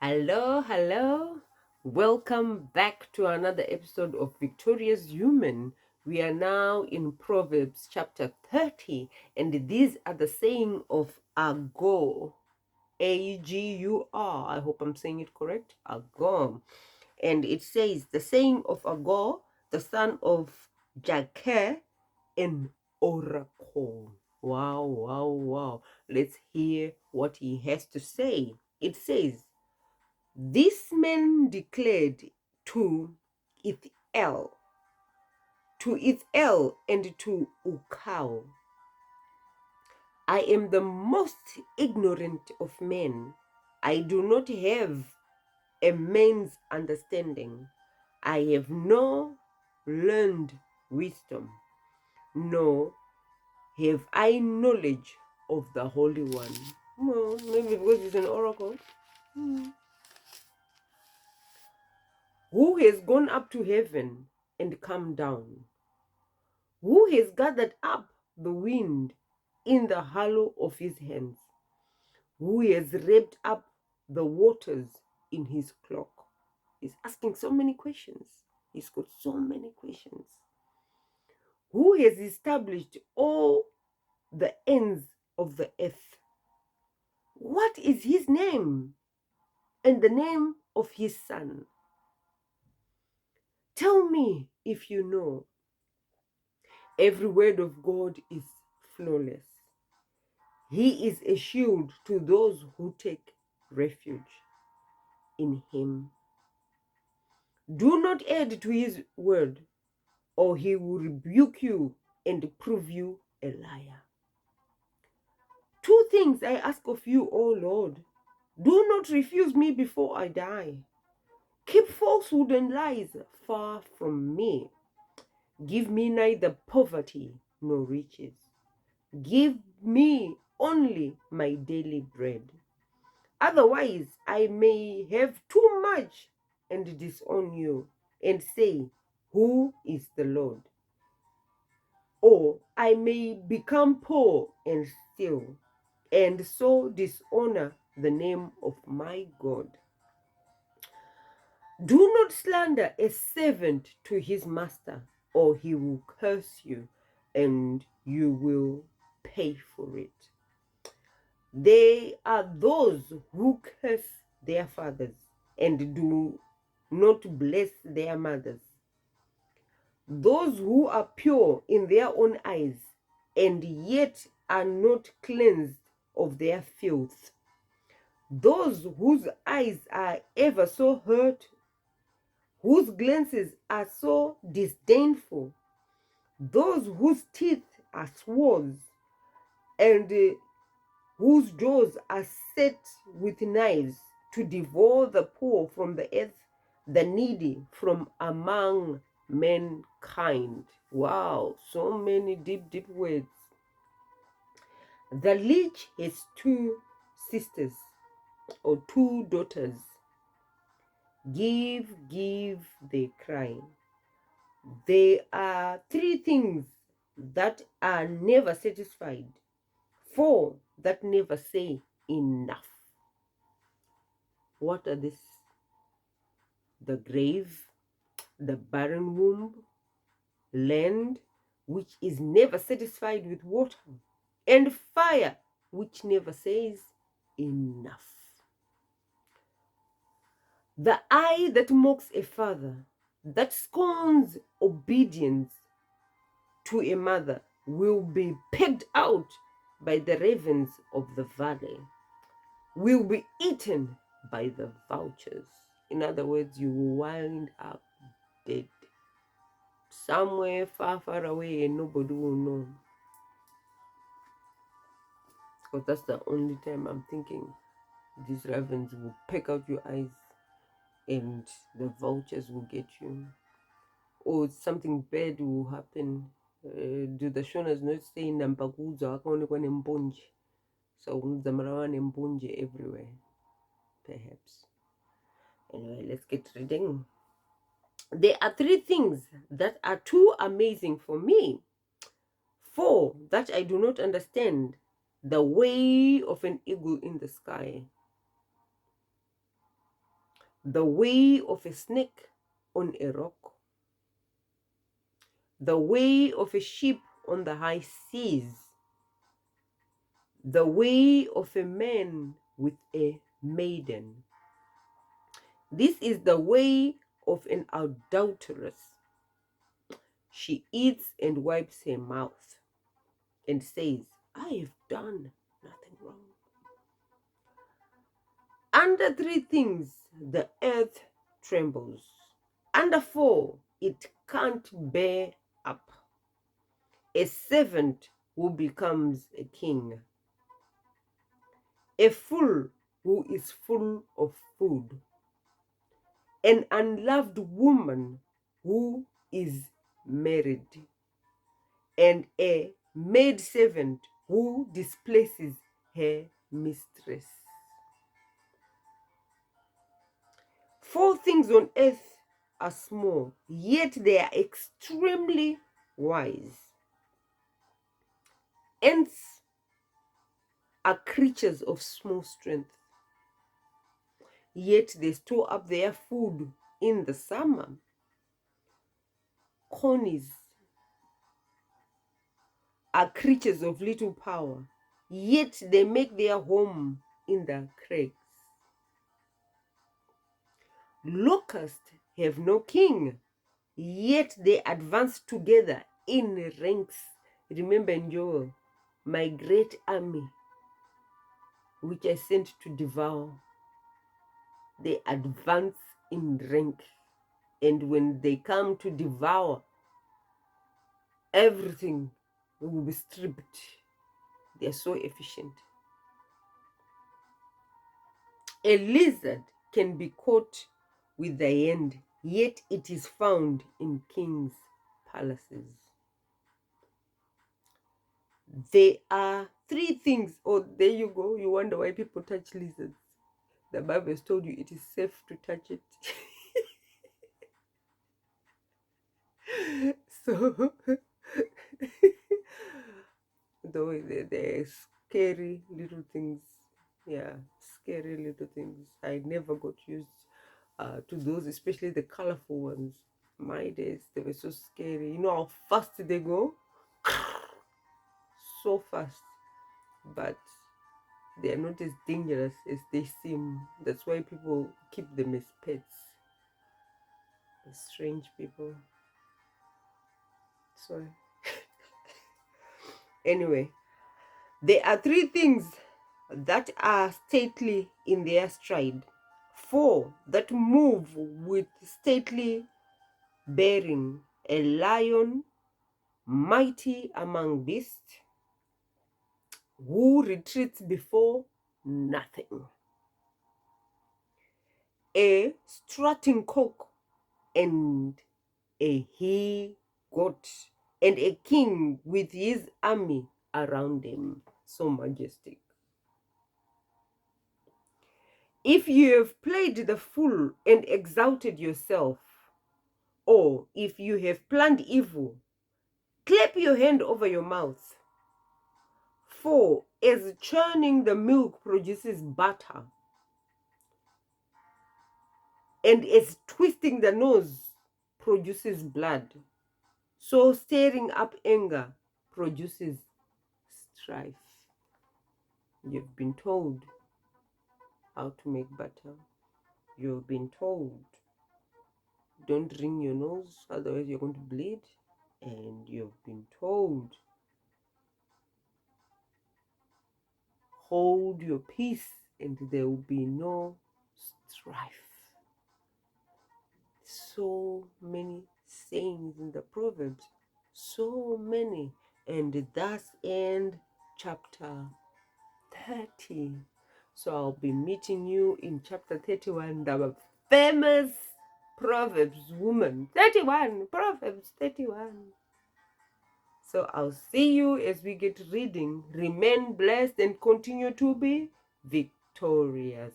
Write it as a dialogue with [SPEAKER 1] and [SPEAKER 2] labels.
[SPEAKER 1] Hello, hello. Welcome back to another episode of Victorious Human. We are now in Proverbs chapter 30, and these are the saying of Agur. Agur. I hope I'm saying it correct. Agur. And it says, the saying of Agur, the son of Jakeh, an oracle. Wow, wow, wow. Let's hear what he has to say. It says, this man declared to Ithel, and to Ukal, I am the most ignorant of men. I do not have a man's understanding. I have no learned wisdom, nor have I knowledge of the Holy One. Well, maybe because he's an oracle. Who has gone up to heaven and come down? Who has gathered up the wind in the hollow of his hands? Who has wrapped up the waters in his cloak? He's asking so many questions. He's got so many questions. Who has established all the ends of the earth? What is his name and the name of his son? Tell me if you know. Every word of God is flawless. He is a shield to those who take refuge in him. Do not add to his word, or he will rebuke you and prove you a liar. Two things I ask of you, O Lord. Do not refuse me before I die. Keep falsehood and lies far from me. Give me neither poverty nor riches. Give me only my daily bread. Otherwise, I may have too much and disown you and say, who is the Lord? Or I may become poor and steal, and so dishonor the name of my God. Do not slander a servant to his master, or he will curse you, and you will pay for it. They are those who curse their fathers and do not bless their mothers. Those who are pure in their own eyes and yet are not cleansed of their filth. Those whose eyes are ever so hurt, whose glances are so disdainful. Those whose teeth are swords and whose jaws are set with knives to devour the poor from the earth, the needy from among mankind. Wow, so many deep, deep words. The leech has two sisters or two daughters. Give, give, they cry. There are three things that are never satisfied, four that never say enough. What are these? The grave, the barren womb, land which is never satisfied with water, and fire which never says enough. The eye that mocks a father, that scorns obedience to a mother, will be pegged out by the ravens of the valley, will be eaten by the vultures. In other words, you will wind up dead. Somewhere far, far away and nobody will know. Because that's the only time I'm thinking these ravens will peck out your eyes and the vultures will get you. Or something bad will happen. Do the Shonas not say Nampakuza akaonekwa nempunje? So Zamarawa nempunje everywhere. Perhaps. Anyway, let's get reading. There are three things that are too amazing for me. Four that I do not understand. The way of an eagle in the sky. the way of a snake on a rock, the way of a ship on the high seas, the way of a man with a maiden. This is the way of an adulteress. She eats and wipes her mouth and says, I have done nothing wrong. Under three things the earth trembles. Under four, it can't bear up. A servant who becomes a king. A fool who is full of food. An unloved woman who is married. And a maidservant who displaces her mistress. 4 things on earth are small, yet they are extremely wise. Ants are creatures of small strength, yet they store up their food in the summer. Conies are creatures of little power, yet they make their home in the crags. Locusts have no king, yet they advance together in ranks. Remember in Joel, my great army, which I sent to devour, they advance in rank. And when they come to devour, everything will be stripped. They are so efficient. A lizard can be caught with the hand, yet it is found in kings' palaces. There are 3 things. Oh, there you go. You wonder why people touch lizards. The Bible has told you it is safe to touch it. So, though they're scary little things. Yeah, scary little things. I never got used to those, especially the colorful ones. My days, they were so scary. You know how fast they go? So fast. But they are not as dangerous as they seem. That's why people keep them as pets. The strange people. Sorry. Anyway, there are 3 things that are stately in their stride, 4 that move with stately bearing: a lion, mighty among beasts, who retreats before nothing, a strutting cock, and a he-goat, and a king with his army around him. So majestic. If you have played the fool and exalted yourself, or if you have planned evil, clap your hand over your mouth. For as churning the milk produces butter, and as twisting the nose produces blood, so stirring up anger produces strife. You've been told how to make butter. You've been told don't wring your nose, otherwise you're going to bleed. And you've been told hold your peace and there will be no strife. So many sayings in the Proverbs, so many. And thus end chapter 30. So I'll be meeting you in chapter 31, the famous Proverbs woman. 31, Proverbs 31. So I'll see you as we get reading. Remain blessed and continue to be victorious.